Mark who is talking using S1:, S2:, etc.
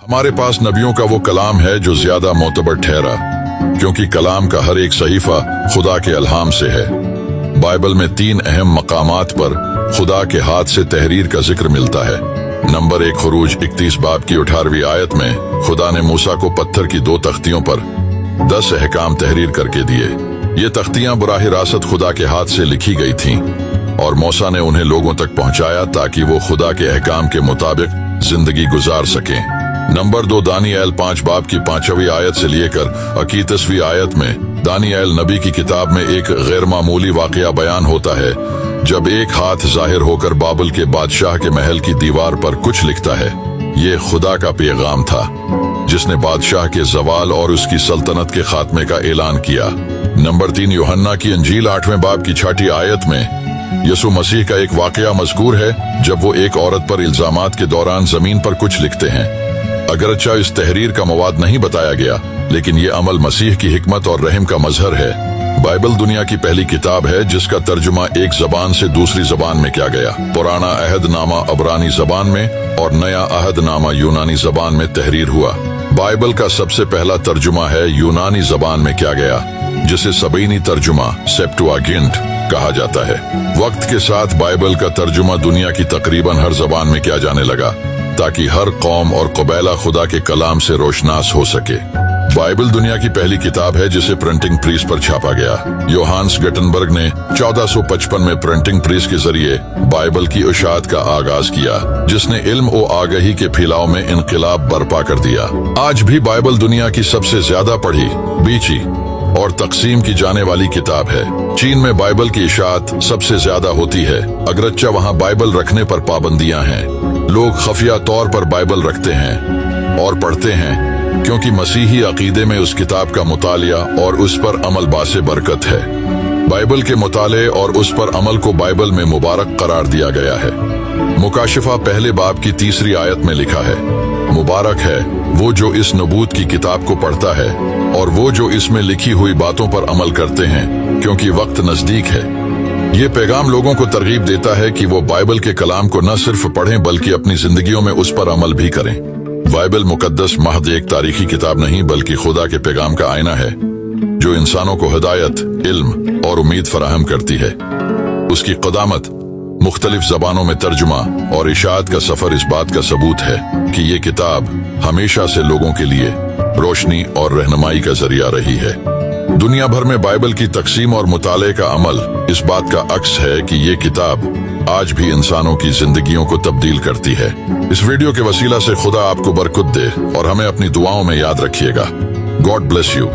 S1: हमारे पास नबियों का वो कलाम है जो ज्यादा मोतबर ठहरा, क्योंकि कलाम का हर एक सहीफा खुदा के अल्हाम से है। बाइबल में 3 अहम मकामात पर खुदा के हाथ से तहरीर का जिक्र मिलता है। नंबर 1 खुरूज 31 बाब की 18वीं आयत में खुदा ने मूसा को पत्थर की 2 तख्तियों पर 10 अहकाम तहरीर करके दिए। ये तख्तियां बराह रास्त खुदा के हाथ से लिखी गई थीं और मूसा ने उन्हें लोगों तक पहुंचाया ताकि वो खुदा के अहकाम के मुताबिक जिंदगी गुजार सकें। नंबर 2 दानियल 5 बाब की 5वीं आयत से लेकर 31वीं आयत में दानियल नबी की किताब में एक गैर मामूली वाकया बयान होता है, जब एक हाथ जाहिर होकर बाबल के बादशाह के महल की दीवार पर कुछ लिखता है। ये खुदा का पैगाम था जिसने बादशाह के जवाल और उसकी सल्तनत के खात्मे का ऐलान किया। नंबर 3 यूहन्ना की इंजील 8वें बाब की 6ठी आयत में यसु मसीह का एक वाकया मज़कूर है, जब वो एक औरत पर इल्जामात के दौरान जमीन पर कुछ लिखते हैं। अगरचा इस तहरीर का मवाद नहीं बताया गया, लेकिन ये अमल मसीह की हिकमत और रहम का मजहर है। बाइबल दुनिया की पहली किताब है जिसका तर्जुमा एक जबान से दूसरी जबान में किया गया। पुराना अहदनामा अबरानी जबान में और नया अहदनामा यूनानी जबान में तहरीर हुआ। बाइबल का सबसे पहला तर्जुमा है यूनानी जबान में किया गया, जिसे सबीनी तर्जुमा सेप्टुआगिंट कहा जाता है। वक्त के साथ बाइबल का तर्जुमा दुनिया की तकरीबन हर जबान में किया जाने लगा, ताकि हर कौम और कबीला खुदा के कलाम से रोशनास हो सके। बाइबल दुनिया की पहली किताब है जिसे प्रिंटिंग प्रेस पर छापा गया। योहान्स गटनबर्ग ने 1455 में प्रिंटिंग प्रेस के जरिए बाइबल की इशाअत का आगाज किया, जिसने इल्म और आगाही के फैलाव में इनकलाब बर्पा कर दिया। आज भी बाइबल दुनिया की सबसे ज्यादा पढ़ी, बीची और तकसीम की जाने वाली किताब है। चीन में बाइबल की इशाअत सबसे ज्यादा होती है, अगरचा वहाँ बाइबल रखने पर पाबंदियां हैं। लोग खफिया तौर पर बाइबल रखते हैं और पढ़ते हैं, क्योंकि मसीही अकीदे में उस किताब का मुतालिया और उस पर अमल बासे बरकत है। बाइबल के मुताले और उस पर अमल को बाइबल में मुबारक करार दिया गया है। मुकाशिफा पहले बाब की 3री आयत में लिखा है, मुबारक है वो जो इस नबूत की किताब को पढ़ता है और वो जो इसमें लिखी हुई बातों पर अमल करते हैं, क्योंकि वक्त नजदीक है। ये पैगाम लोगों को तरगीब देता है कि वो बाइबल के कलाम को न सिर्फ पढ़ें बल्कि अपनी जिंदगियों में उस पर अमल भी करें। बाइबल मुकद्दस महज एक तारीखी किताब नहीं बल्कि खुदा के पैगाम का आईना है, जो इंसानों को हिदायत, इल्म और उम्मीद फराहम करती है। उसकी क़दामत, मुख्तलिफ जबानों में तर्जुमा और इशाअत का सफर इस बात का सबूत है कि ये किताब हमेशा से लोगों के लिए रोशनी और रहनुमाई का जरिया रही है। दुनिया भर में बाइबल की तकसीम और मुताले का अमल इस बात का अक्स है कि ये किताब आज भी इंसानों की जिंदगियों को तब्दील करती है। इस वीडियो के वसीला से खुदा आपको बरकत दे और हमें अपनी दुआओं में याद रखिएगा। God bless you.